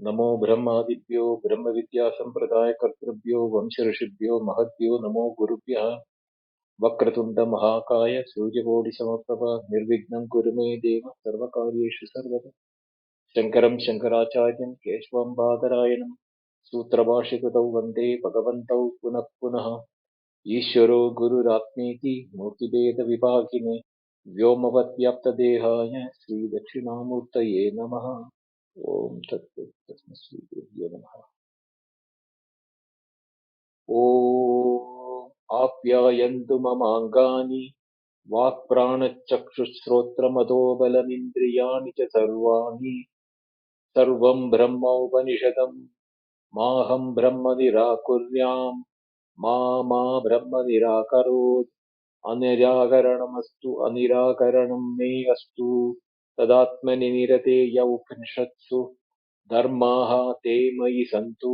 नमो ब्रह्मादिभ्यो ब्रह्मविद्यासम्प्रदायकर्तृभ्यो वंशऋषिभ्यो महद्भ्यो नमो गुरुभ्यः वक्रतुण्डमहाकाय सूर्यकोटिसमप्रभ निर्विघ्नं कुरु मे देव सर्वकार्येषु सर्वदा शङ्करं शङ्कराचार्यं केशवं बादरायणं सूत्रभाष्यकृतौ वन्दे भगवन्तौ पुनः पुनः ईश्वरो गुरुरात्मेति मूर्तिभेदविभागिने व्योमवद्व्याप्तदेहाय श्रीदक्षिणामूर्तये नमः। ओम तत्सत् श्रीगुरुभ्यो नमः। ओम आप्यायन्तु ममाङ्गानि वाक्प्राणचक्षुश्रोत्रमतो बलमिन्द्रियाणि च सर्वाणि सर्वं ब्रह्मोपनिषदं माहं ब्रह्म निराकुर्याम् मा ब्रह्म निराकरोत् अनिराकरणमस्तु अनिराकरणं मे अस्तु तदात्मनि निरतेय उपनिषत्सु धर्माः ते मयि सन्तु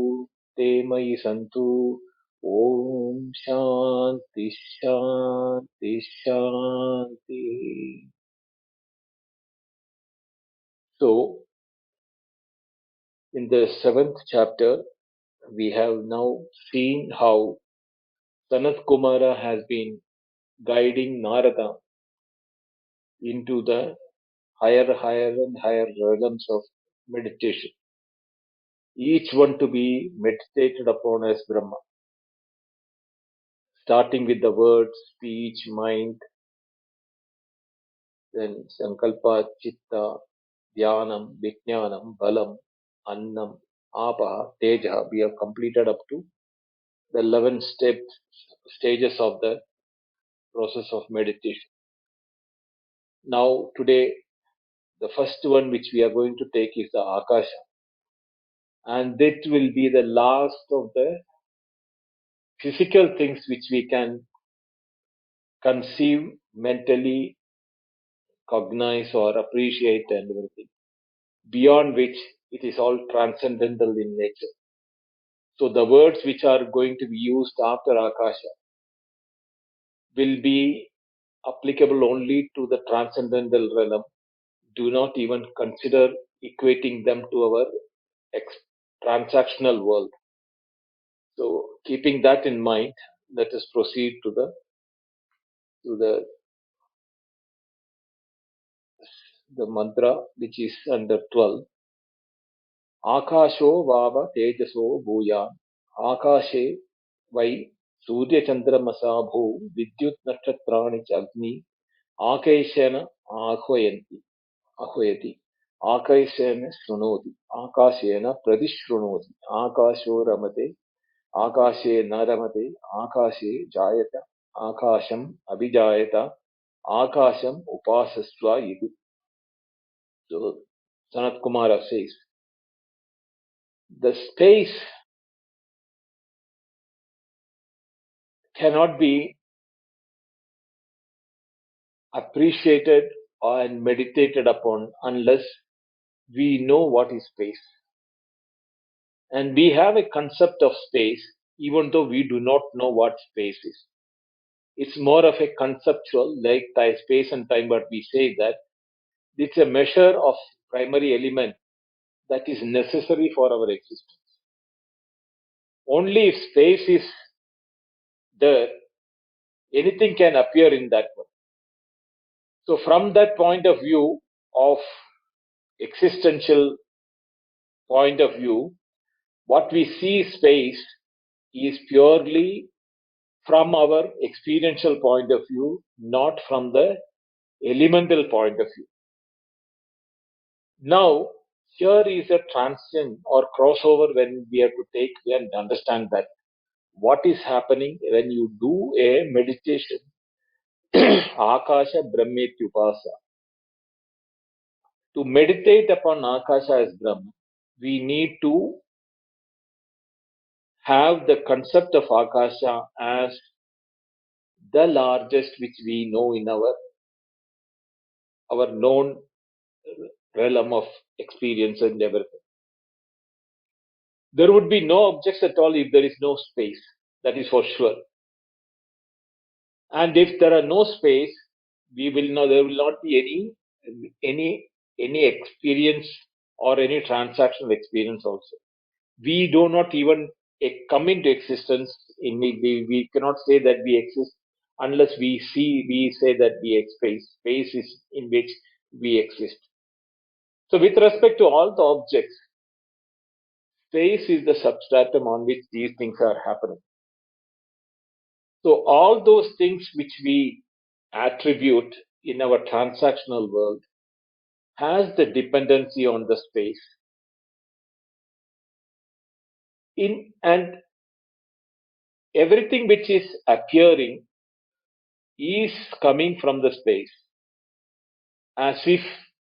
ओम शांति शांति शांति। So in the 7th chapter we have now seen how Sanatkumara has been guiding Narada into the higher and higher realms of meditation, each one to be meditated upon as Brahma, starting with the words, speech, mind, then Sankalpa, Chitta, Dhyanam, Vijnanam, Balam, Annam, Apaha, Tejaha. We have completed up to the 11 stages of the process of meditation. Now today, the first one which we are going to take is the Akasha. And that will be the last of the physical things which we can conceive, mentally cognize or appreciate and everything. Beyond which it is all transcendental in nature. So the words which are going to be used after Akasha will be applicable only to the transcendental realm. Do not even consider equating them to our transactional world. So keeping that in mind, let us proceed to the mantra which is under 12. Akasho vava tejaso bhuyan akashe vai surya chandra masabho vidyut nakshatrani chagni akashena ahvayati akashena shrunoti akashena pradishrunoti akasho ramate akashe naramate akashe jayata akasham abhijayata akasham upasasva iti. So Sanatkumara says, the space cannot be appreciated and meditated upon unless we know what is space. And we have a concept of space even though we do not know what space is. It's more of a conceptual, like space and time, but we say that it's a measure of primary element that is necessary for our existence. Only if space is there, anything can appear in that one. So from that point of view, of existential point of view, what we see space is purely from our experiential point of view, not from the elemental point of view. Now, here is a transition or crossover when we have to take and understand that what is happening when you do a meditation. Akasha Brahmetyupasa. To meditate upon Akasha as Brahma, we need to have the concept of Akasha as the largest which we know in our known realm of experience and everything. There would be no objects at all if there is no space. That is for sure. And if there are no space, there will not be any experience or any transactional experience also. We do not even come into existence. We cannot say that we exist unless we say that we exist. Space is in which we exist. So with respect to all the objects, space is the substratum on which these things are happening. So all those things which we attribute in our transactional world has the dependency on the space. And everything which is appearing is coming from the space, as if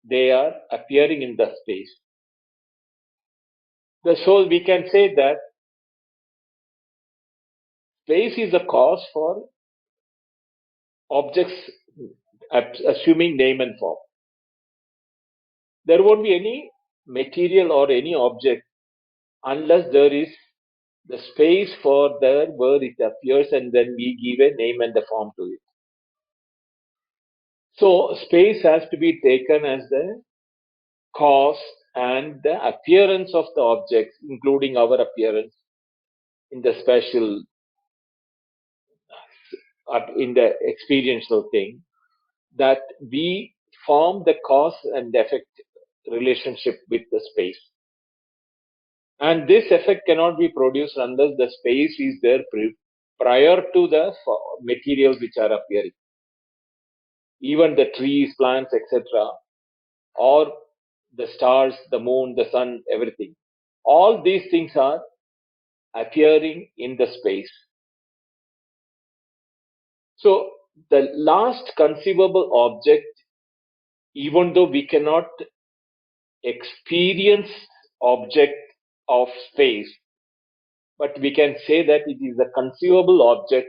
they are appearing in the space. So we can say that space is the cause for objects assuming name and form. There won't be any material or any object unless there is the space for there where it appears, and then we give a name and a form to it. So space has to be taken as the cause, and the appearance of the objects, including our appearance in the spatial, in the experiential thing, that we form the cause and effect relationship with the space. And this effect cannot be produced unless the space is there prior to the materials which are appearing. Even the trees, plants, etc., or the stars, the moon, the sun, everything. All these things are appearing in the space. So the last conceivable object, even though we cannot experience object of space, but we can say that it is a conceivable object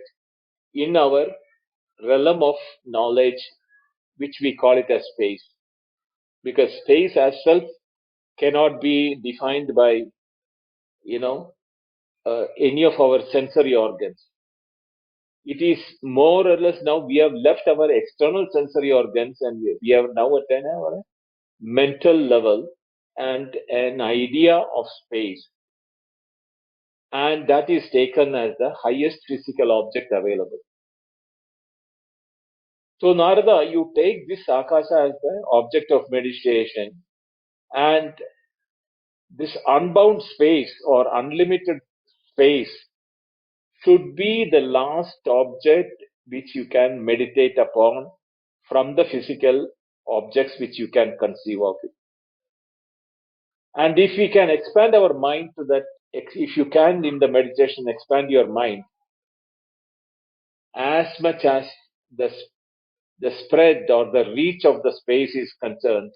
in our realm of knowledge, which we call it as space. Because space as self cannot be defined by, any of our sensory organs. It is more or less now we have left our external sensory organs, and we have now attained our mental level and an idea of space, and that is taken as the highest physical object available. So Narada, you take this Akasha as the object of meditation, and this unbound space or unlimited space should be the last object which you can meditate upon from the physical objects which you can conceive of it. And if we can expand our mind to that, if you can in the meditation expand your mind as much as the spread or the reach of the space is concerned,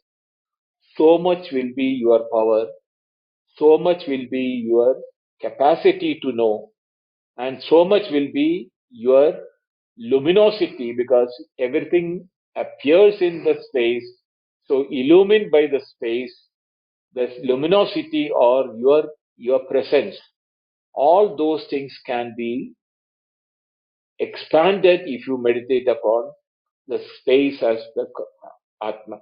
so much will be your power, so much will be your capacity to know, and so much will be your luminosity, because everything appears in the space. So illumined by the space, the luminosity or your presence, all those things can be expanded if you meditate upon the space as the Atman.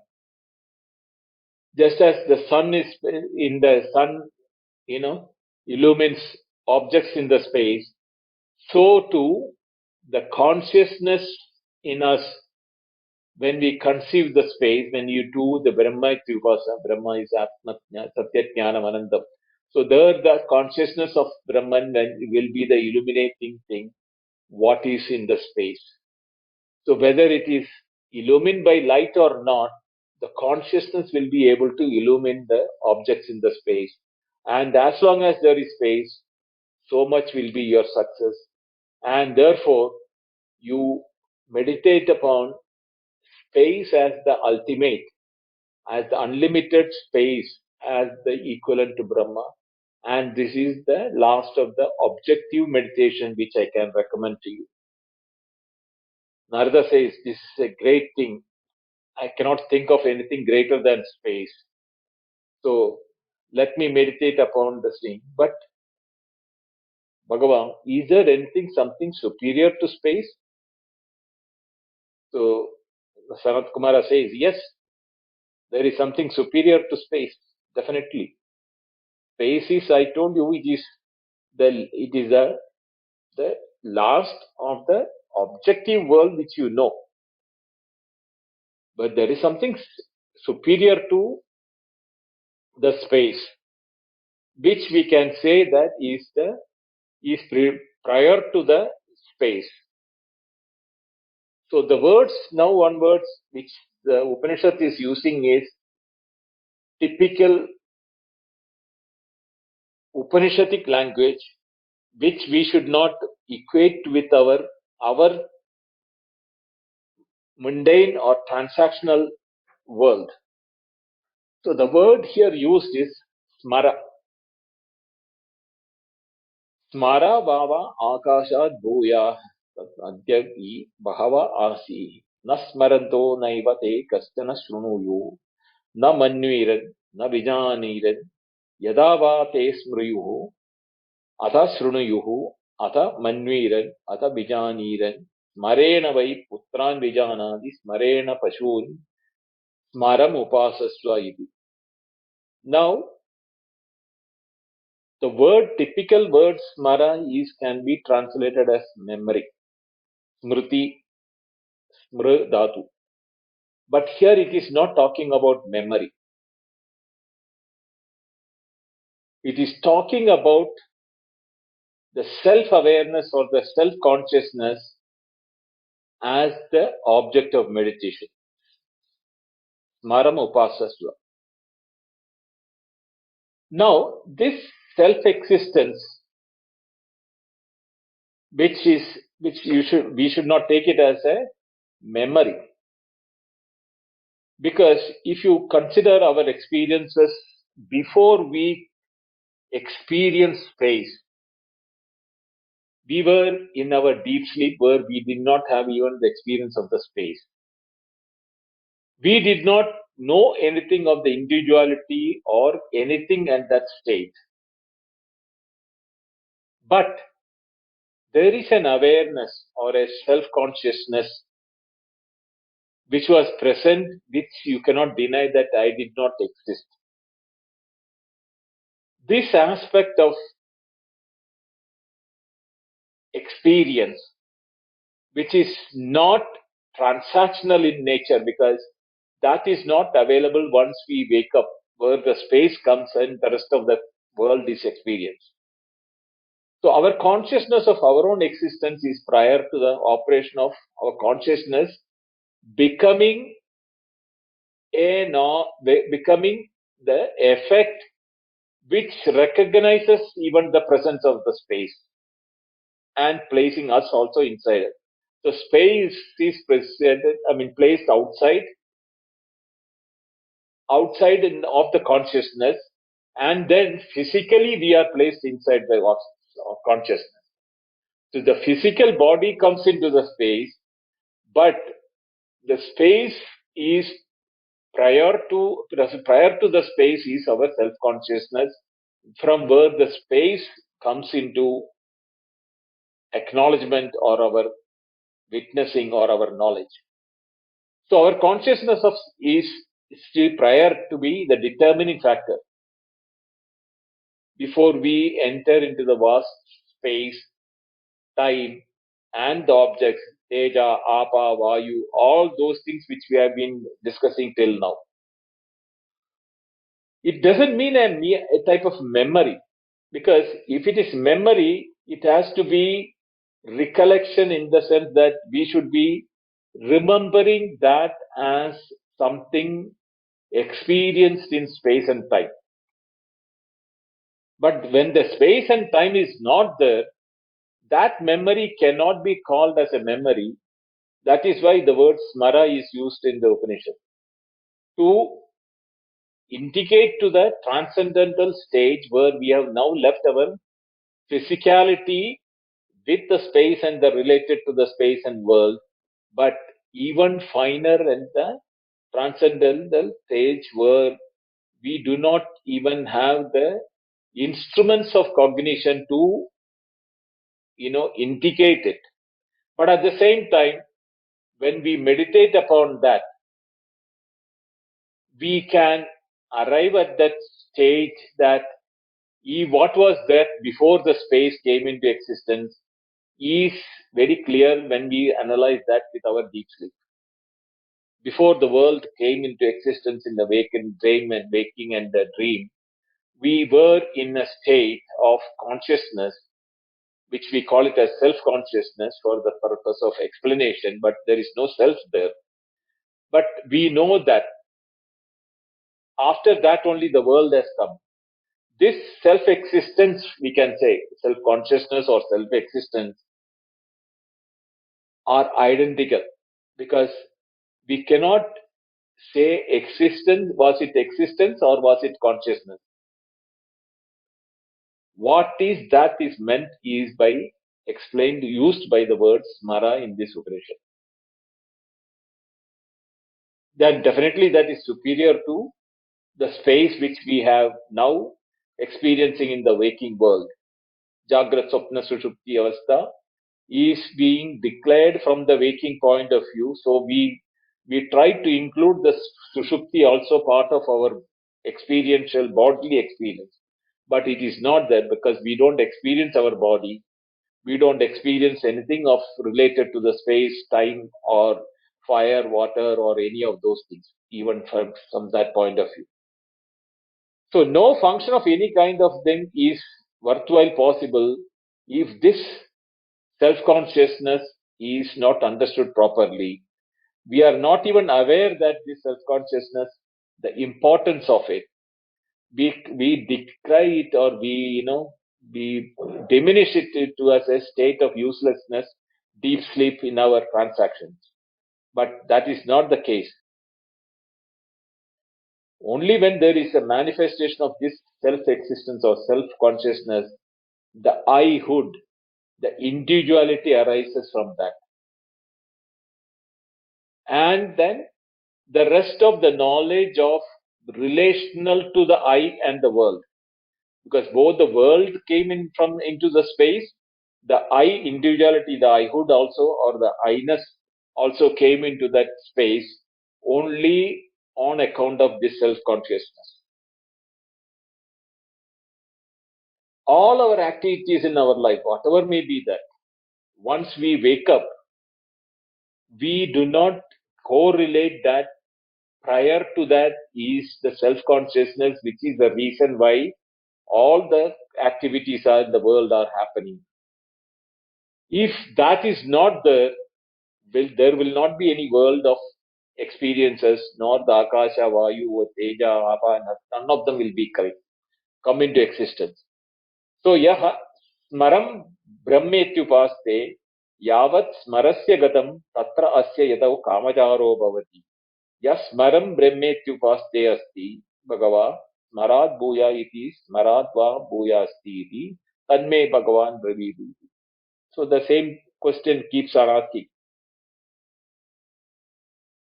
Just as the sun is in the sun, illumines objects in the space, so too the consciousness in us, when we conceive the space, when you do the Brahma Vipasa, Brahma is Atma, Satya Jnanam Anandam. So there the consciousness of Brahman will be the illuminating thing, what is in the space. So whether it is illumined by light or not, the consciousness will be able to illumine the objects in the space. And as long as there is space, so much will be your success. And therefore, you meditate upon space as the ultimate, as the unlimited space, as the equivalent to Brahma. And this is the last of the objective meditation which I can recommend to you. Narada says, this is a great thing. I cannot think of anything greater than space. So let me meditate upon this thing. But Bhagavan, is there something superior to space? So Sanatkumara says, yes, there is something superior to space. Definitely. Space is, I told you, it is the last of the objective world which you know. But there is something superior to the space, which we can say that prior to the space. So the words, now one words which the Upanishad is using is typical Upanishadic language, which we should not equate with our mundane or transactional world. So the word here used is smara. Smara bhava akashat bhuya adyavi bhava asi nasmaranto naiva te kastana shrunuyu na manvirad na vijanirad yada va te smruyuhu atha shrunuyuhu atha manviran atha vijanirad smarena vai putran vijanadi smarena pashun smaram upasasva iti. Now, the typical word smara can be translated as memory, smriti, smr dhatu. But here it is not talking about memory. It is talking about the self-awareness or the self-consciousness as the object of meditation. Smaram upasasva. Now, this self-existence, we should not take it as a memory. Because if you consider our experiences before we experience space, we were in our deep sleep where we did not have even the experience of the space. We did not know anything of the individuality or anything at that state. But there is an awareness or a self-consciousness which was present, which you cannot deny that I did not exist. This aspect of experience, which is not transactional in nature, because that is not available once we wake up, where the space comes and the rest of the world is experienced. So our consciousness of our own existence is prior to the operation of our consciousness becoming becoming the effect which recognizes even the presence of the space and placing us also inside it. So space is placed outside of the consciousness, and then physically we are placed inside the consciousness. So the physical body comes into the space, but the space is prior to the space is our self-consciousness, from where the space comes into acknowledgement or our witnessing or our knowledge. So our consciousness is still prior to be the determining factor before we enter into the vast space, time, and the objects, teja, apa, vayu, all those things which we have been discussing till now. It doesn't mean a type of memory, because if it is memory, it has to be recollection in the sense that we should be remembering that as something experienced in space and time. But when the space and time is not there, that memory cannot be called as a memory. That is why the word smara is used in the Upanishad, to indicate to the transcendental stage where we have now left our physicality with the space and the related to the space and world, but even finer and the transcendental stage where we do not even have the instruments of cognition to indicate it. But at the same time, when we meditate upon that, we can arrive at that state that what was there before the space came into existence is very clear when we analyze that with our deep sleep. Before the world came into existence in the waking and the dream, we were in a state of consciousness, which we call it as self-consciousness for the purpose of explanation, but there is no self there. But we know that after that only the world has come. This self-existence, we can say, self-consciousness or self-existence are identical, because we cannot say was it existence or was it consciousness? What is that is meant is used by the word smara in this Upanishad. Then definitely that is superior to the space which we have now experiencing in the waking world. Jagrat Swapna Sushupti Avastha is being declared from the waking point of view. So we try to include the Sushupti also part of our experiential bodily experience. But it is not there, because we don't experience our body. We don't experience anything of related to the space, time, or fire, water, or any of those things, even from that point of view. So no function of any kind of them is worthwhile possible if this self-consciousness is not understood properly. We are not even aware that this self-consciousness, the importance of it, we decry it, or we diminish it to as a state of uselessness, deep sleep in our transactions. But that is not the case. Only when there is a manifestation of this self-existence or self-consciousness, the I-hood, the individuality arises from that. And then the rest of the knowledge of relational to the I and the world, because both the world came into the space, the I individuality, the I-hood also, or the I-ness also came into that space only on account of this self-consciousness. All our activities in our life, whatever may be that, once we wake up, we do not correlate that. Prior to that is the self-consciousness, which is the reason why all the activities in the world are happening. If that is not there, there will not be any world of experiences, nor the Akasha, Vayu, or Teja, Apa, none of them will be come into existence. So, yaha smaram brahmetyupaste yavat smarasya gatam tatra asya yatau kamajaro bhavati. Yasmaram brahmetyupaste asti bhagava smarad bhuya iti smarad va bhuya asti iti tanme bhagavan bravidu. So the same question keeps on asking.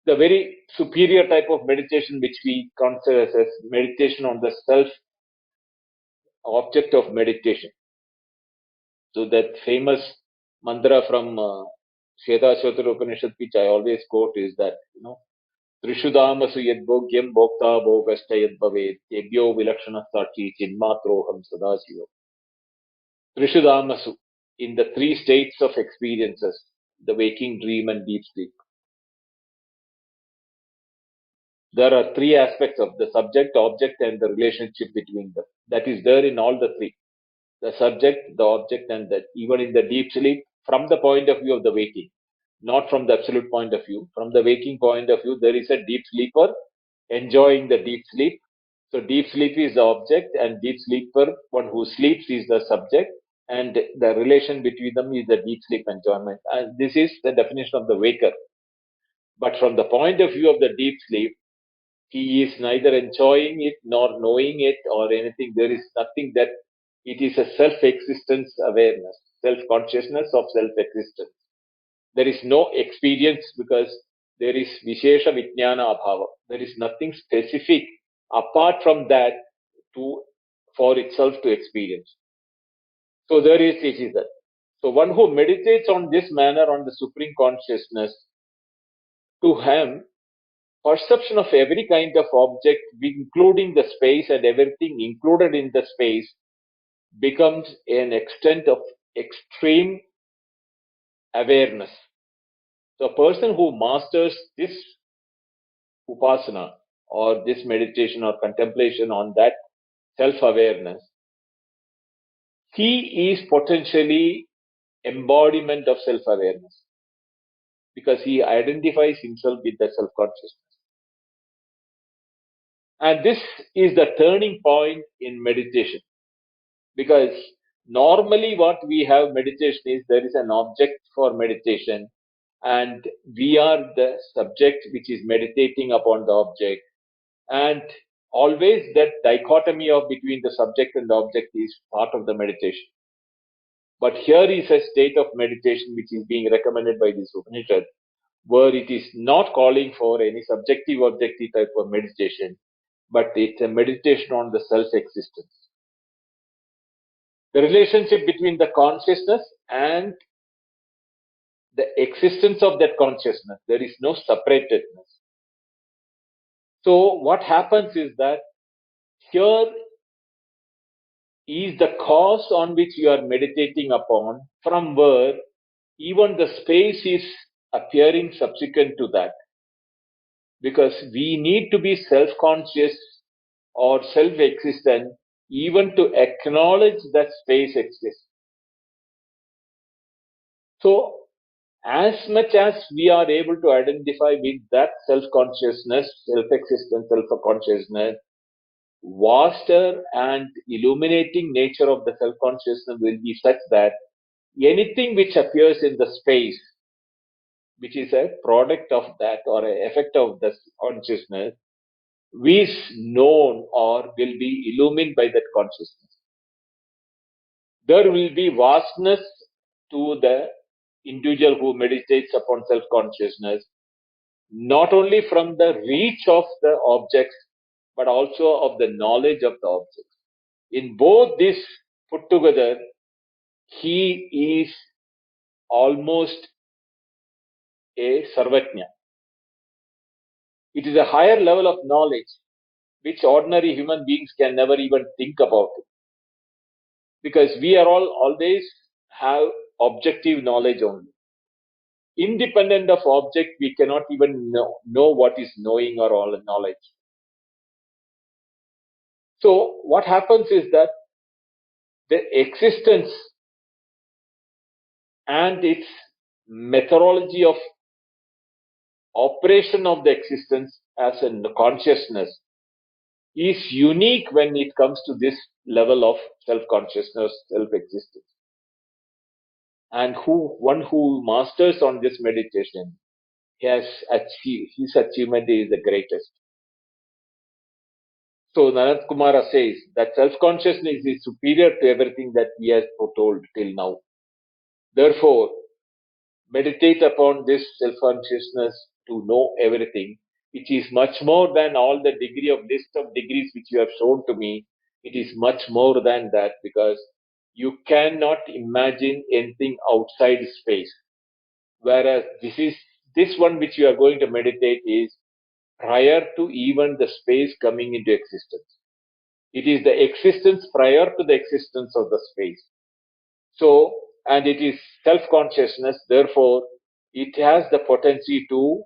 The very superior type of meditation which we consider as meditation on the self object of meditation. So that famous mantra from Shvetashvatara Upanishad, which I always quote, is that, Trishudamasu yadbhogyam bhokta bhogashta yadbhavet yebhyo vilakshana sachi chinmatroham sadasiva. Trishudamasu, in the three states of experiences, the waking, dream, and deep sleep. There are three aspects of the subject, object, and the relationship between them. That is there in all the three. The subject, the object, and that even in the deep sleep, from the point of view of the waking, not from the absolute point of view. From the waking point of view, there is a deep sleeper enjoying the deep sleep. So deep sleep is the object, and deep sleeper, one who sleeps, is the subject, and the relation between them is the deep sleep enjoyment. And this is the definition of the waker. But from the point of view of the deep sleep, he is neither enjoying it nor knowing it or anything. There is nothing that it is a self-existence awareness, self-consciousness of self-existence. There is no experience, because there is Vishesha Vijnana Abhava. There is nothing specific apart from that for itself to experience. So there is that. So one who meditates on this manner on the supreme consciousness, to him, perception of every kind of object, including the space and everything included in the space, becomes an extent of extreme awareness. So a person who masters this upasana or this meditation or contemplation on that self-awareness, he is potentially embodiment of self-awareness because he identifies himself with the self-consciousness. And this is the turning point in meditation because normally what we have meditation is there is an object for meditation and we are the subject which is meditating upon the object, and always that dichotomy of between the subject and the object is part of the meditation. But here is a state of meditation which is being recommended by this Upanishad, where it is not calling for any subjective objective type of meditation, but it's a meditation on the self-existence. The relationship between the consciousness and the existence of that consciousness. There is no separatedness. So what happens is that here is the cause on which you are meditating upon, from where even the space is appearing subsequent to that. Because we need to be self-conscious or self-existent even to acknowledge that space exists. So, as much as we are able to identify with that self-consciousness, self-existence, self-consciousness, vaster and illuminating nature of the self-consciousness will be such that anything which appears in the space, which is a product of that or an effect of the consciousness, is known or will be illumined by that consciousness. There will be vastness to the individual who meditates upon self-consciousness, not only from the reach of the objects, but also of the knowledge of the objects. In both this put together, he is almost a sarvajna. It is a higher level of knowledge which ordinary human beings can never even think about it. Because we are all always have objective knowledge only. Independent of object, we cannot even know what is knowing or all knowledge. So what happens is that the existence and its methodology of operation of the existence as a consciousness is unique when it comes to this level of self-consciousness, self-existence. And one who masters on this meditation has achieved, his achievement is the greatest. So Sanatkumara says that self-consciousness is superior to everything that he has foretold till now. Therefore, meditate upon this self-consciousness to know everything, which is much more than all the degree of list of degrees which you have shown to me. It is much more than that because you cannot imagine anything outside space. Whereas this one which you are going to meditate is prior to even the space coming into existence. It is the existence prior to the existence of the space. So, and it is self-consciousness, therefore, it has the potency to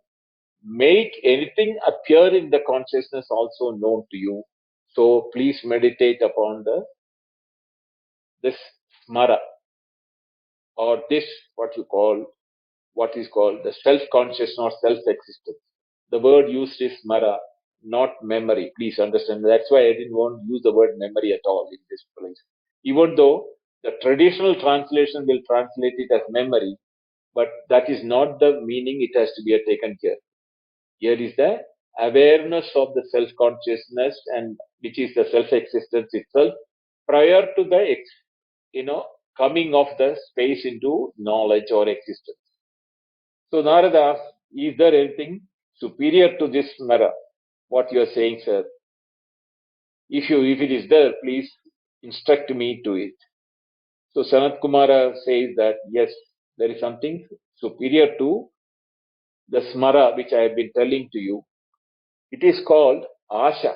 make anything appear in the consciousness also known to you. So, please meditate upon this smara, or this, what is called the self-conscious or self-existence. The word used is smara, not memory. Please understand. That's why I didn't want to use the word memory at all in this place. Even though the traditional translation will translate it as memory, but that is not the meaning it has to be taken here. Here is the awareness of the self-consciousness, and which is the self-existence itself prior to the coming of the space into knowledge or existence. So Narada, is there anything superior to this Mara? What you are saying, sir? If it is there, please instruct me to it. So Sanatkumara says that yes, there is something superior to the smara which I have been telling to you. It is called Asha.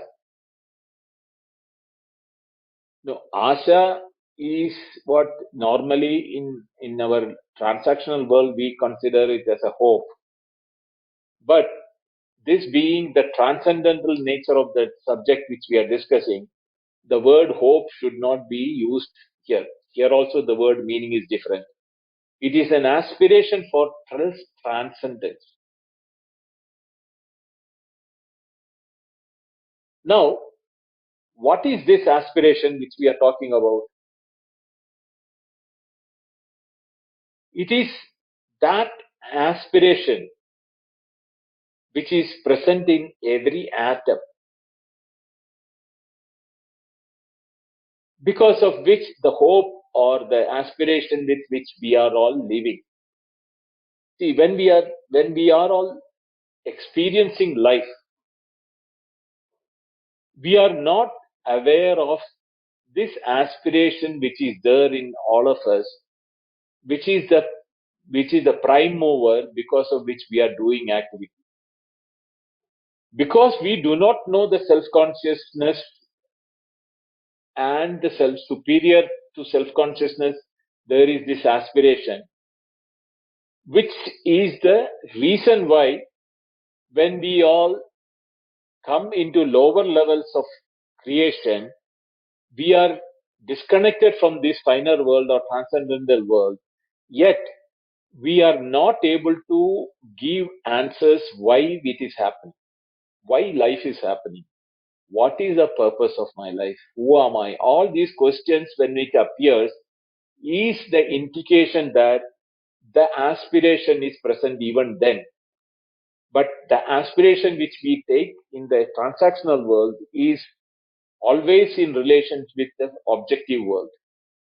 No, Asha is what normally in our transactional world we consider it as a hope. But this being the transcendental nature of the subject which we are discussing, the word hope should not be used here. Here also the word meaning is different. It is an aspiration for transcendence. Now, what is this aspiration which we are talking about? It is that aspiration which is present in every atom, because of which the hope or the aspiration with which we are all living. See, when we are all experiencing life, we are not aware of this aspiration which is there in all of us, which is the prime mover because of which we are doing activity. Because we do not know the self consciousness and the self superior to self consciousness, there is this aspiration, which is the reason why when we all come into lower levels of creation, we are disconnected from this finer world or transcendental world, yet we are not able to give answers why it is happening, why life is happening, what is the purpose of my life, who am I? All these questions, when it appears, is the indication that the aspiration is present even then. But the aspiration which we take in the transactional world is always in relation with the objective world.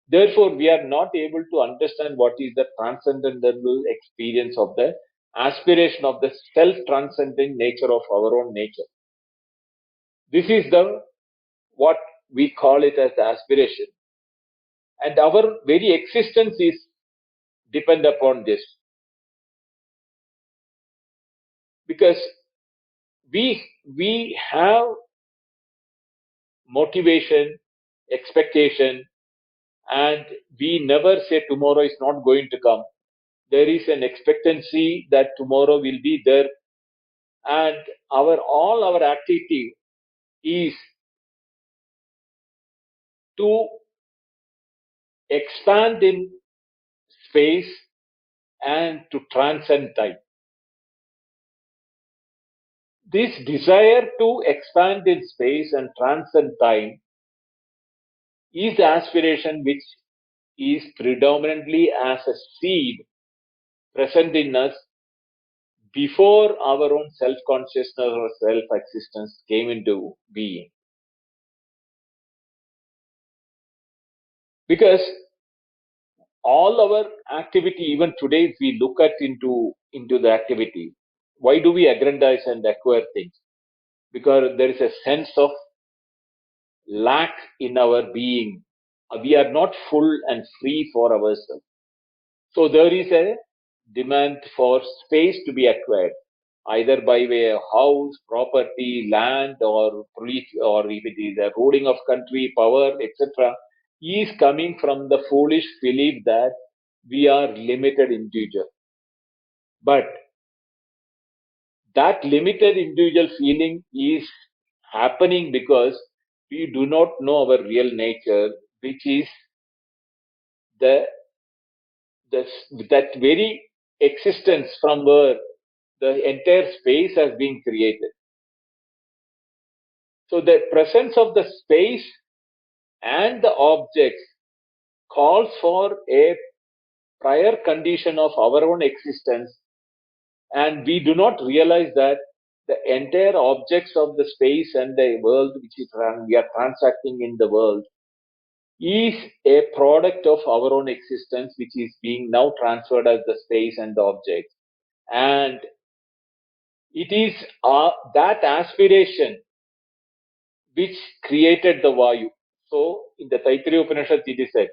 Therefore, we are not able to understand what is the transcendental experience of the aspiration of the self-transcending nature of our own nature. This is the what we call it as the aspiration. And our very existence is depend upon this, because we have motivation, expectation, and we never say tomorrow is not going to come. There is an expectancy that tomorrow will be there, and all our activity is to expand in space and to transcend time. This desire to expand in space and transcend time is the aspiration which is predominantly as a seed present in us before our own self-consciousness or self-existence came into being. Because all our activity, even today, if we look at into the activity, why do we aggrandize and acquire things? Because there is a sense of lack in our being. We are not full and free for ourselves. So there is a demand for space to be acquired, either by way of house, property, land, or police, or if it is a ruling of country, power, etc., is coming from the foolish belief that we are limited individual. But that limited individual feeling is happening because we do not know our real nature, which is the, the that very existence from where the entire space has been created. So the presence of the space and the objects calls for a prior condition of our own existence, and we do not realize that the entire objects of the space and the world which is we are transacting in the world is a product of our own existence, which is being now transferred as the space and the objects. And it is that aspiration which created the Vayu. So in the Taittiriya Upanishad it is said,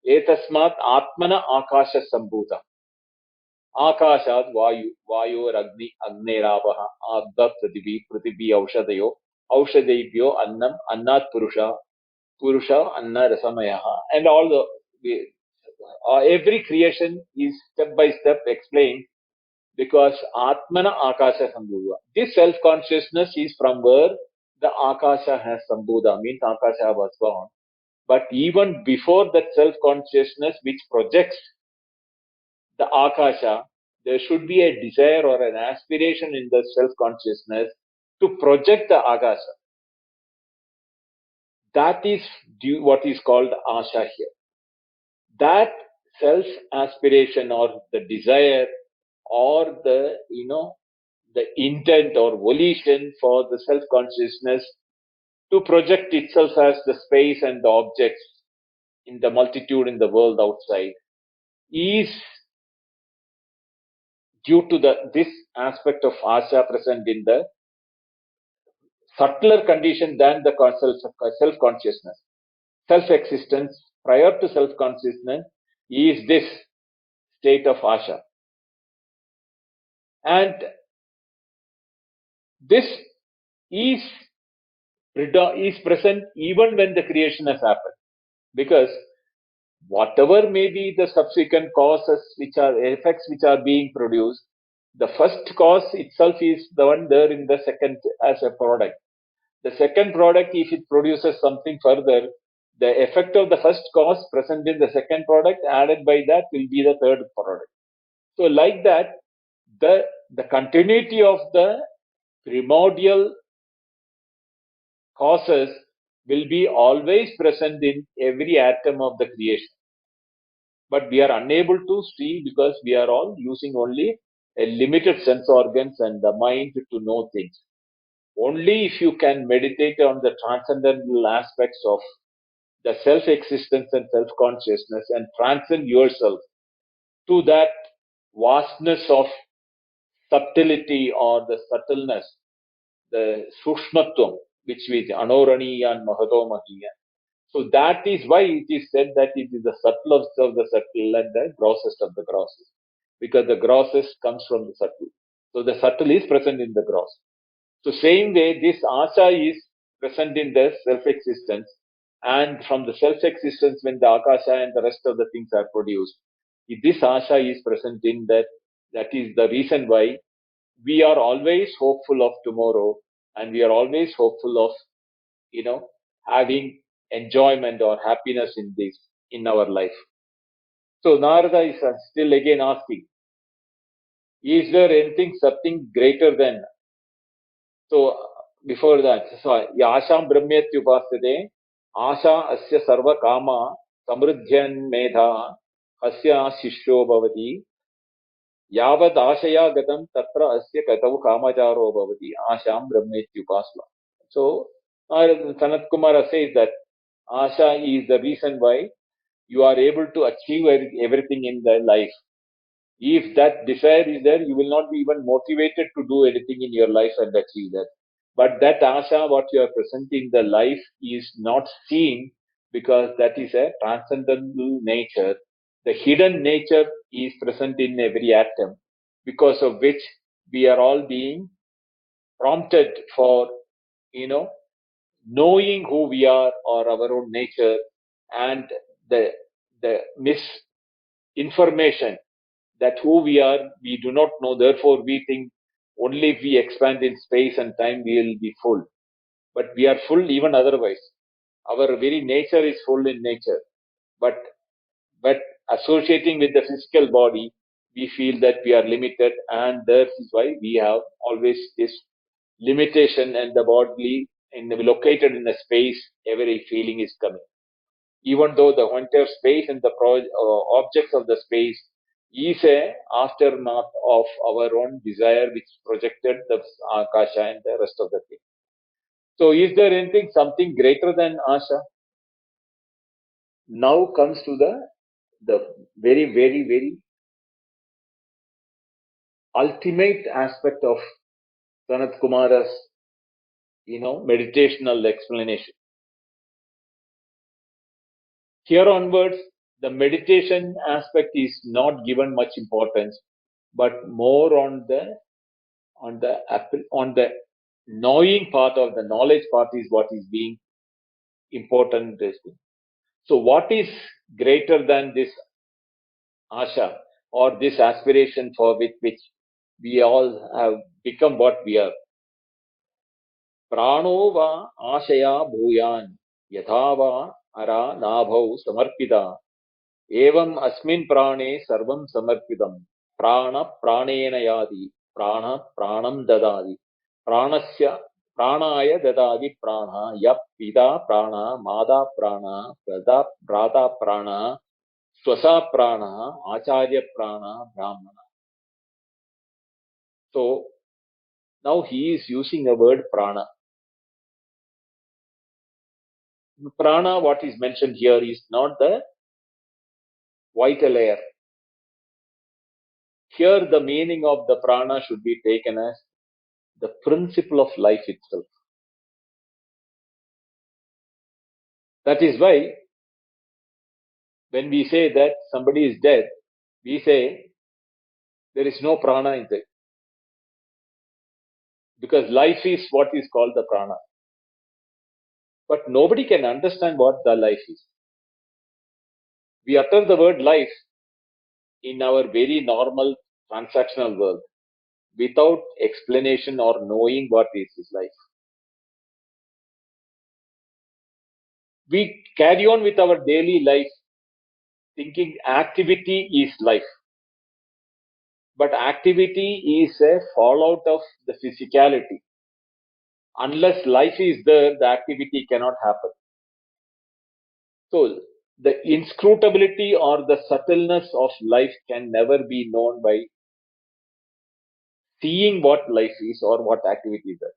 Etasmat Atmana Akasha Sambhuta. Akashat Vayor Agneravaha Abda Prithvi Aushadebhyo Annam Annat Purusha Anna Rasamayaha. And all every creation is step by step explained because Atmana Akasha Sambhuva. This self-consciousness is from where the Akasha has Sambhuva, means Akasha was born. But even before that self-consciousness which projects the Akasha, there should be a desire or an aspiration in the self-consciousness to project the Akasha. That is what is called Asha here. That self-aspiration or the desire or the intent or volition for the self-consciousness to project itself as the space and the objects in the multitude in the world outside is due to this aspect of asha present in the subtler condition than the self-consciousness. Self-existence prior to self-consciousness is this state of asha. And this is present even when the creation has happened. Because whatever may be the subsequent causes which are effects which are being produced, the first cause itself is the one there in the second as a product. The second product, if it produces something further, the effect of the first cause present in the second product added by that will be the third product. So like that, the continuity of the primordial causes will be always present in every atom of the creation. But we are unable to see because we are all using only a limited sense organs and the mind to know things. Only if you can meditate on the transcendental aspects of the self-existence and self-consciousness and transcend yourself to that vastness of subtlety or the subtleness, the sushmatvam, which is anoraniya and mahatomaniya. So that is why it is said that it is the subtlest of the subtle and the grossest of the grosses. Because the grossest comes from the subtle. So the subtle is present in the gross. So same way, this asha is present in the self-existence. And from the self-existence, when the akasha and the rest of the things are produced, this asha is present in that. That is the reason why we are always hopeful of tomorrow and we are always hopeful of, having enjoyment or happiness in our life. So Narada is still again asking, is there anything, something greater than? So before that, so Yasham Brahmetyupasade, Asha Asya Sarva Kama Samruddhyan Medha Asya Shishyo Bhavati Yavad Ashaya Gatam Tatra Asya Katav Kamacharo Bhavati Asham Brahmetyupasla. So Sanatkumara says that Asha is the reason why you are able to achieve everything in the life. If that desire is there, you will not be even motivated to do anything in your life and achieve that. But that asha, what you are presenting the life, is not seen because that is a transcendental nature. The hidden nature is present in every atom, because of which we are all being prompted for, knowing who we are or our own nature, and the misinformation that who we are, we do not know. Therefore, we think only if we expand in space and time, we will be full. But we are full even otherwise. Our very nature is full in nature. But associating with the physical body, we feel that we are limited, and that is why we have always this limitation, and the body located in a space, every feeling is coming. Even though the entire space and the objects of the space is a aftermath of our own desire which projected the akasha and the rest of the thing. So is there anything, something greater than asha? Now comes to the very, very, very ultimate aspect of Sanatkumara's, meditational explanation. Here onwards, the meditation aspect is not given much importance. but more on the knowing part of the knowledge part is what is being important. So what is greater than this asha or this aspiration for which we all have become what we are? प्राणो वा आशया भूयान् यथा वा अरा नाभौ समर्पिता एवं अस्मिन् प्राणे सर्वं समर्पितम् प्राण प्राणेन याति प्राण प्राणं ददाति प्राणस्य प्राणाय ददाति प्राणः यः पिता प्राणः माता प्राणः प्रदा भ्राता प्राणः स्वसा प्राणः आचार्य प्राणः ब्राह्मणः. So now he is using a word prana. Prana, what is mentioned here is not the vital air. Here the meaning of the prana should be taken as the principle of life itself. That is why when we say that somebody is dead, we say there is no prana in it. Because life is what is called the prana. But nobody can understand what the life is. We utter the word life in our very normal transactional world without explanation or knowing what is life. We carry on with our daily life thinking activity is life. But activity is a fallout of the physicality. Unless life is there, the activity cannot happen. So, the inscrutability or the subtleness of life can never be known by seeing what life is or what activity is there.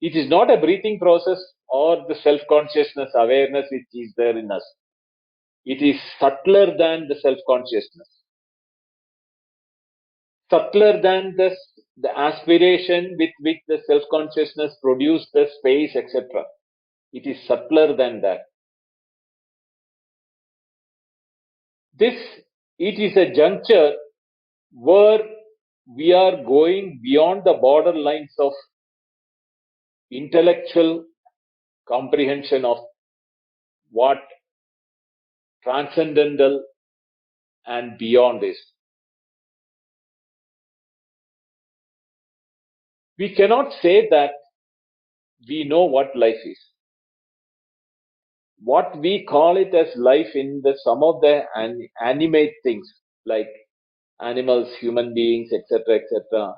It is not a breathing process or the self-consciousness awareness which is there in us. It is subtler than the self-consciousness. Subtler than the aspiration with which the self-consciousness produced the space, etc. It is subtler than that. It is a juncture where we are going beyond the borderlines of intellectual comprehension of what transcendental and beyond is. We cannot say that we know what life is. What we call it as life in some of the animate things like animals, human beings, etc., etc.,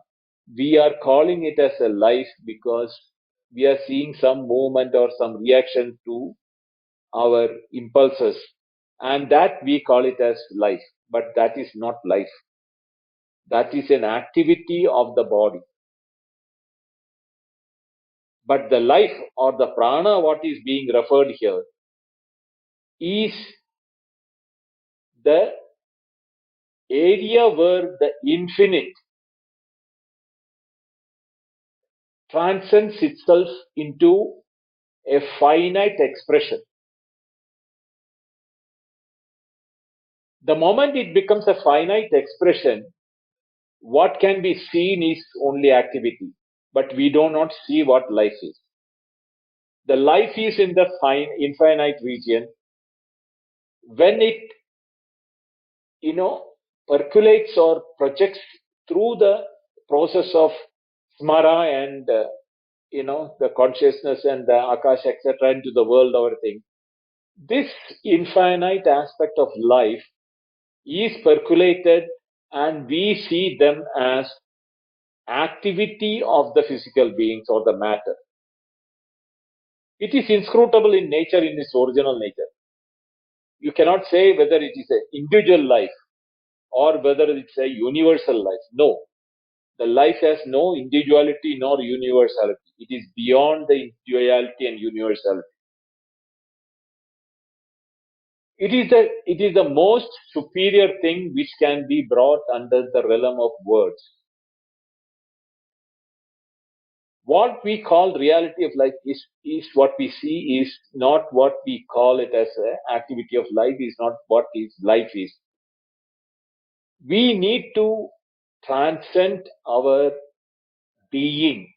we are calling it as a life because we are seeing some movement or some reaction to our impulses, and that we call it as life. But that is not life. That is an activity of the body. But the life or the prana, what is being referred here, is the area where the infinite transcends itself into a finite expression. The moment it becomes a finite expression, what can be seen is only activity, but we do not see what life is. The life is in the infinite region. When it, percolates or projects through the process of smara and, the consciousness and the akash, etc., into the world or thing, this infinite aspect of life is percolated and we see them as activity of the physical beings or the matter. It is inscrutable in nature, in its original nature. You cannot say whether it is an individual life or whether it's a universal life. No. The life has no individuality nor universality. It is beyond the individuality and universality. It is the most superior thing which can be brought under the realm of words. What we call reality of life is what we see, is not what we call it as an activity of life, is not what is life is. We need to transcend our being,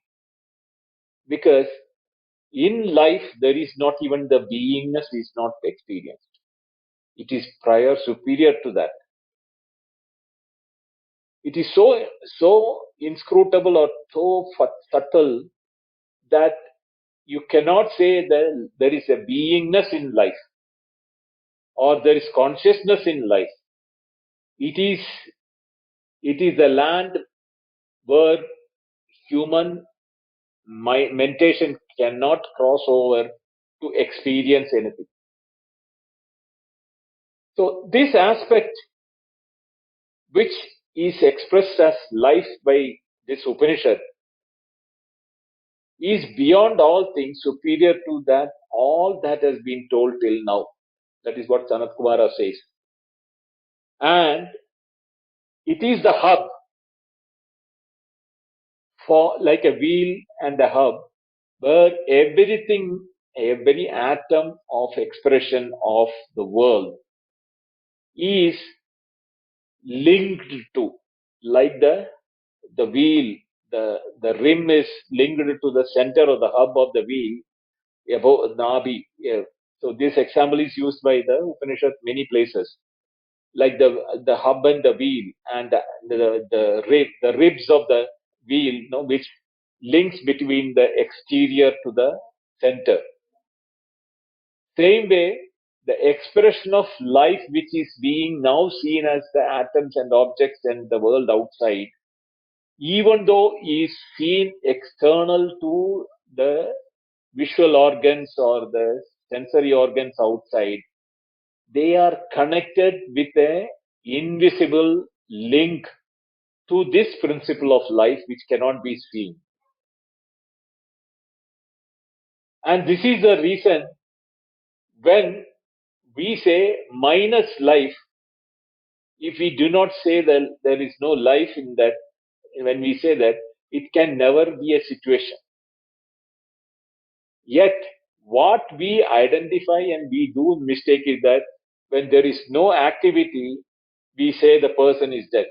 because in life there is not even the beingness is not experienced. It is prior superior to that. It is so inscrutable or so subtle that you cannot say that there is a beingness in life or there is consciousness in life. It is a land where human mentation cannot cross over to experience anything. So this aspect, which is expressed as life by this Upanishad, is beyond all things superior to that, all that has been told till now. That is what Sanatkumara says. And it is the hub for, like a wheel and a hub, where everything, every atom of expression of the world is linked to, like the wheel, the rim is linked to the center of the hub of the wheel above Nabi. So this example is used by the Upanishad many places, like the hub and the wheel, and the ribs of the wheel, which links between the exterior to the center. Same way, the expression of life, which is being now seen as the atoms and objects and the world outside, even though is seen external to the visual organs or the sensory organs outside, they are connected with a invisible link to this principle of life which cannot be seen. And this is the reason when we say minus life, if we do not say that there is no life in that, when we say that, it can never be a situation. Yet, what we identify and we do mistake is that when there is no activity, we say the person is dead.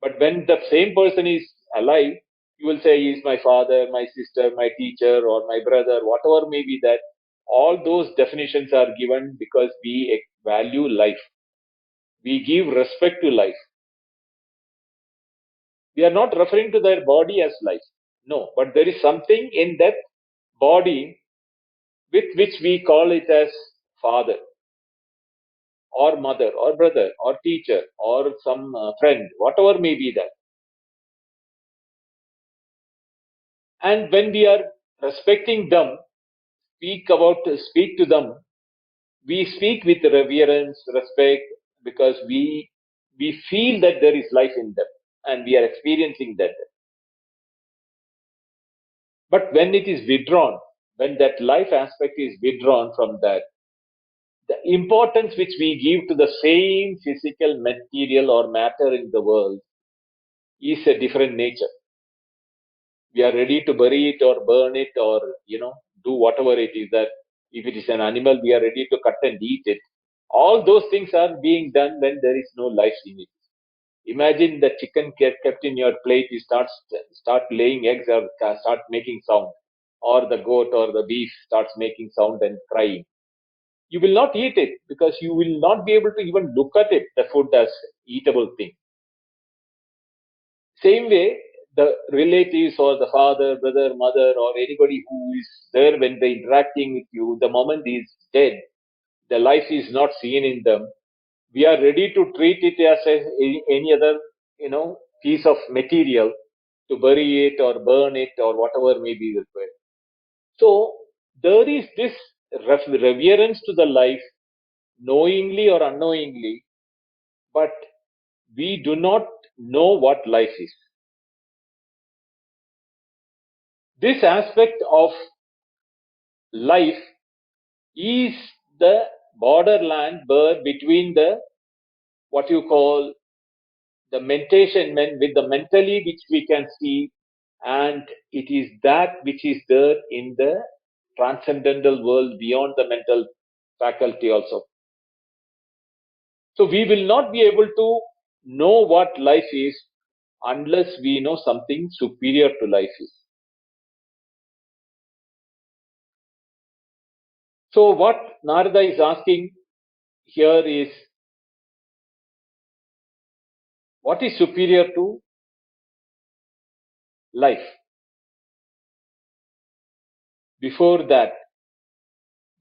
But when the same person is alive, you will say he is my father, my sister, my teacher, or my brother, whatever may be that. All those definitions are given because we value life. We give respect to life. We are not referring to their body as life. No, but there is something in that body with which we call it as father, or mother, or brother, or teacher, or some friend, whatever may be that. And when we are respecting them, speak to them, we speak with reverence, respect, because we feel that there is life in them and we are experiencing that. But when it is withdrawn, when that life aspect is withdrawn from that, the importance which we give to the same physical material or matter in the world is a different nature. We are ready to bury it or burn it or, do whatever it is that. If it is an animal, we are ready to cut and eat it. All those things are being done when there is no life in it. Imagine the chicken kept in your plate, you start laying eggs or start making sound, or the goat or the beef starts making sound and crying. You will not eat it because you will not be able to even look at it, the food as eatable thing. Same way, the relatives or the father, brother, mother, or anybody who is there when they interacting with you, the moment he is dead, the life is not seen in them. We are ready to treat it as any other, piece of material to bury it or burn it or whatever may be required. So there is this reverence to the life, knowingly or unknowingly, but we do not know what life is. This aspect of life is the borderland between the, what you call, the mentation with the mentally which we can see, and it is that which is there in the transcendental world beyond the mental faculty also. So we will not be able to know what life is unless we know something superior to life is. So what Narada is asking here is, what is superior to life? Before that,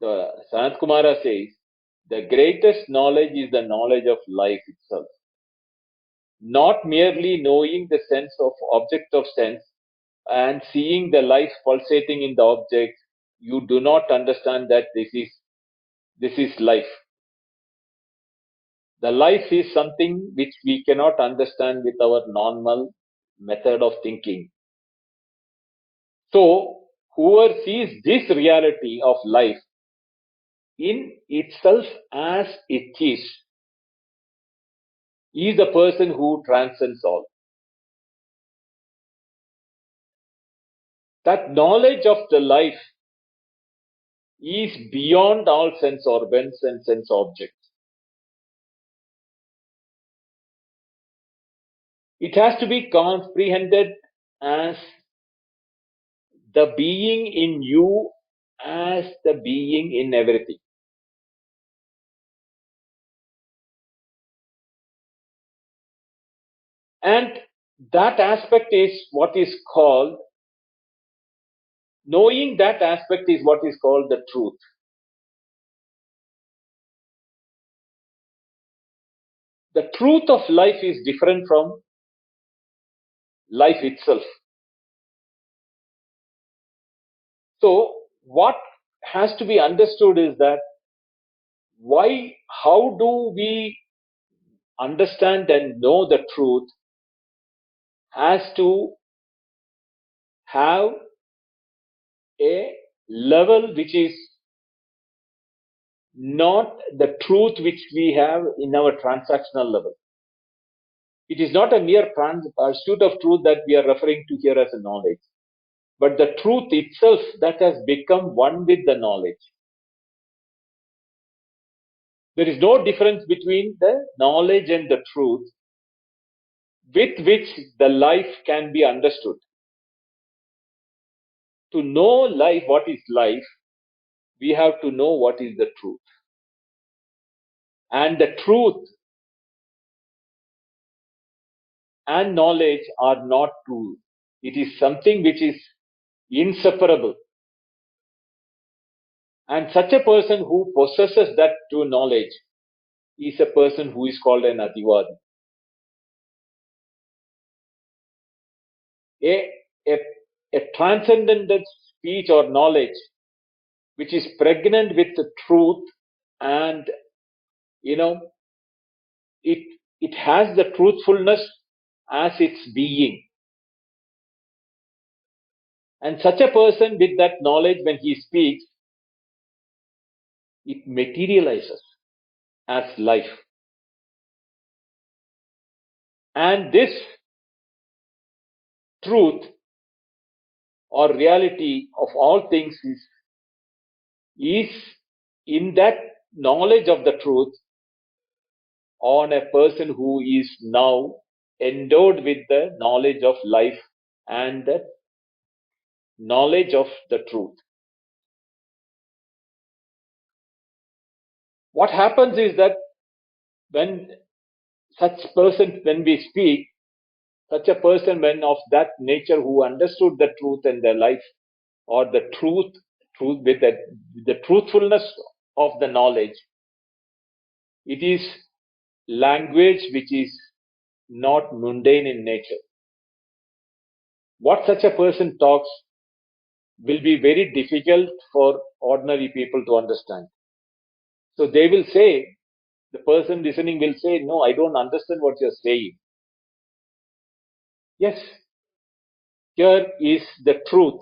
the Sanatkumara says, the greatest knowledge is the knowledge of life itself. Not merely knowing the sense of object of sense and seeing the life pulsating in the object, you do not understand that this is life. The life is something which we cannot understand with our normal method of thinking. So, whoever sees this reality of life in itself as it is the person who transcends all. That knowledge of the life is beyond all sense organs and sense objects. It has to be comprehended as the being in you, as the being in everything. And that aspect is what is called, knowing that aspect is what is called the truth. The truth of life is different from life itself. So, what has to be understood is that how do we understand and know the truth has to have a level which is not the truth which we have in our transactional level. It is not a mere pursuit of truth that we are referring to here as a knowledge, but the truth itself that has become one with the knowledge. There is no difference between the knowledge and the truth with which the life can be understood. To know life, what is life, we have to know what is the truth. And the truth and knowledge are not two. It is something which is inseparable. And such a person who possesses that true knowledge is a person who is called an Advaita. A, a, a transcendental speech or knowledge which is pregnant with the truth, and it has the truthfulness as its being. And such a person with that knowledge, when he speaks, it materializes as life. And this truth or reality of all things is in that knowledge of the truth on a person who is now endowed with the knowledge of life and the knowledge of the truth. What happens is that when we speak, such a person, when of that nature who understood the truth and the life, or the truth with the truthfulness of the knowledge, it is language which is not mundane in nature. What such a person talks will be very difficult for ordinary people to understand. So they will say, the person listening will say, no, I don't understand what you're saying. Yes, here is the truth.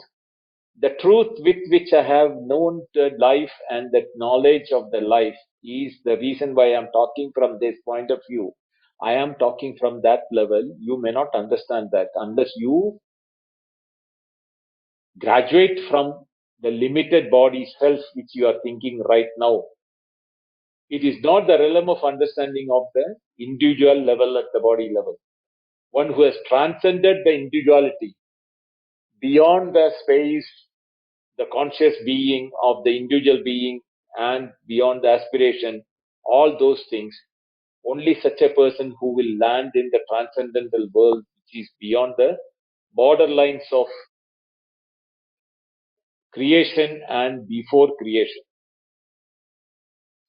The truth with which I have known the life and the knowledge of the life is the reason why I'm talking from this point of view. I am talking from that level. You may not understand that unless you graduate from the limited body self which you are thinking right now. It is not the realm of understanding of the individual level at the body level. One who has transcended the individuality beyond the space, the conscious being of the individual being, and beyond the aspiration, all those things. Only such a person who will land in the transcendental world, which is beyond the borderlines of creation and before creation.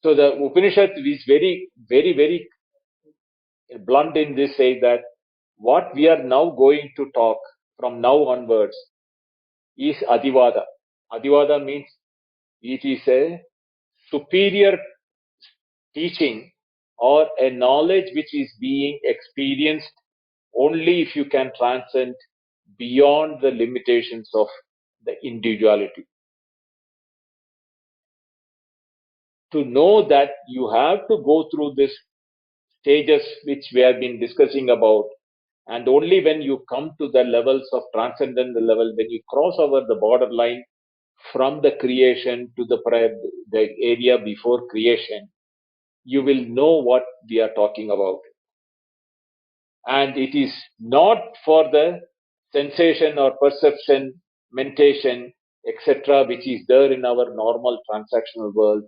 So the Upanishad is very, very, very blunt in this, say that what we are now going to talk from now onwards is Adivada. Adivada means it is a superior teaching or a knowledge which is being experienced only if you can transcend beyond the limitations of the individuality. To know that you have to go through these stages which we have been discussing about, and only when you come to the levels of transcendental level, when you cross over the borderline from the creation to the area before creation, you will know what we are talking about. And it is not for the sensation or perception, mentation, etc., which is there in our normal transactional world,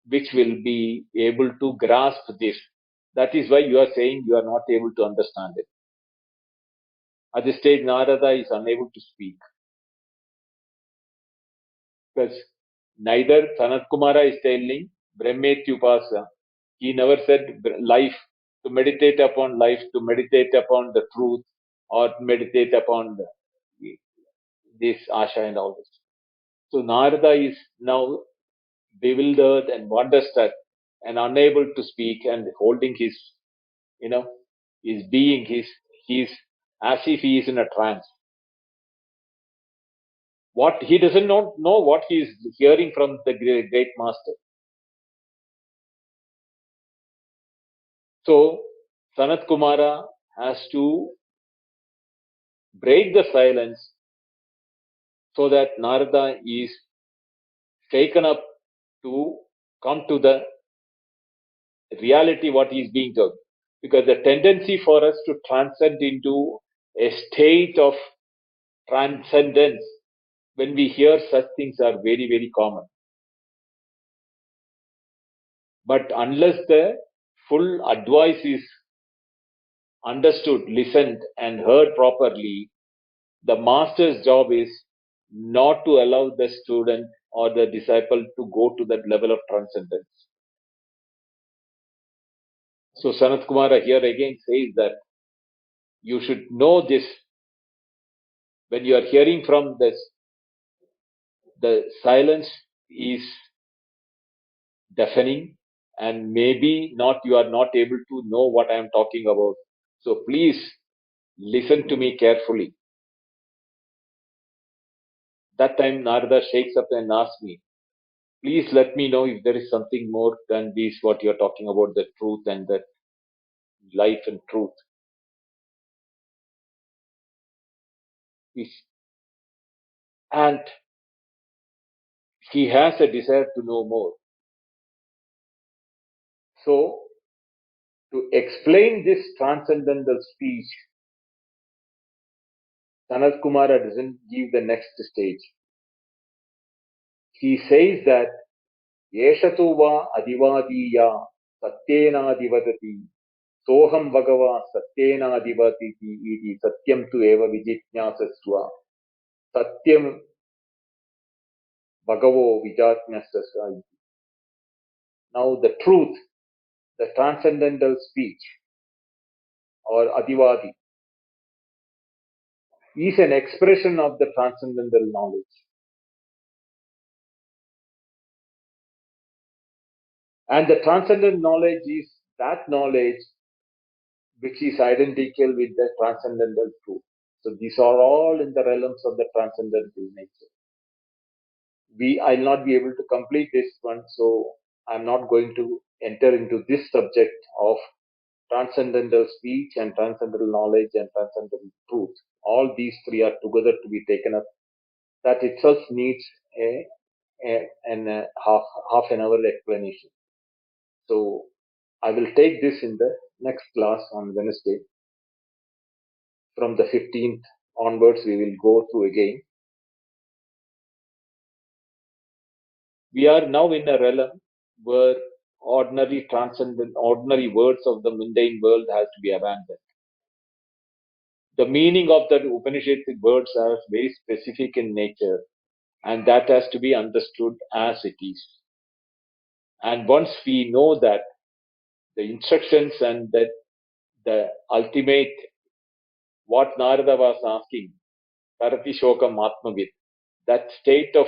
which will be able to grasp this. That is why you are saying you are not able to understand it. At this stage, Narada is unable to speak because neither Sanatkumara is telling Brahmetyupasa. He never said life, to meditate upon life, to meditate upon the truth, or meditate upon this Asha and all this. So Narada is now bewildered and wonderstruck and unable to speak and holding his, his being, he's as if he is in a trance. What he doesn't know what he is hearing from the great master. So Sanat Kumara has to break the silence so that Narada is taken up to come to the reality what is being told. Because the tendency for us to transcend into a state of transcendence when we hear such things are very, very common. But unless the full advice is understood, listened, and heard properly, the master's job is not to allow the student or the disciple to go to that level of transcendence. So Sanat Kumara here again says that you should know this when you are hearing from this, the silence is deafening and maybe not, you are not able to know what I am talking about. So please listen to me carefully. That time Narada shakes up and asks me, please let me know if there is something more than this, what you are talking about, the truth and the life and truth. And he has a desire to know more. So, to explain this transcendental speech, Sanat Kumara doesn't give the next stage. He says that Yeshatu va adivadiya satyena adivadati soham bhagava satyena adivati iti satyam tu eva vijitnyasasva satyam bhagavo vijatnyasasva. Now the truth, the transcendental speech or adivadi is an expression of the transcendental knowledge. And the transcendental knowledge is that knowledge which is identical with the transcendental truth. So these are all in the realms of the transcendental nature. I'll not be able to complete this one, so I'm not going to enter into this subject of transcendental speech and transcendental knowledge and transcendental truth. All these three are together to be taken up. That itself needs a half an hour explanation. So I will take this in the next class on Wednesday. From the 15th onwards, we will go through again. We are now in a realm where ordinary transcendent, ordinary words of the mundane world has to be abandoned. The meaning of the Upanishadic words are very specific in nature, and that has to be understood as it is. And once we know that the instructions and that the ultimate, what Narada was asking, Tarati Shokam Atmavid, that state of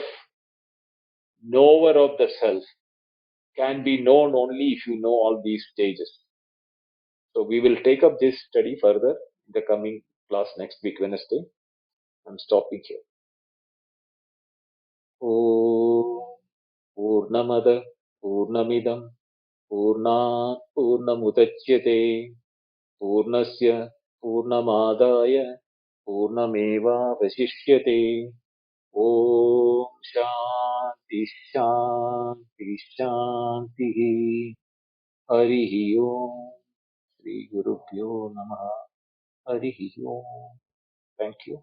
knower of the self can be known only if you know all these stages. So we will take up this study further in the coming class next week, Wednesday. I'm stopping here. Om Purnamada Purnamidam Purnat Purnamudachyate Purnasya Purnamadaya Purnameva Vasishyate. Om Shanti Shanti Shanti. Harihi Om. Sri Gurubhyo Namaha. Harihi Om. Thank you.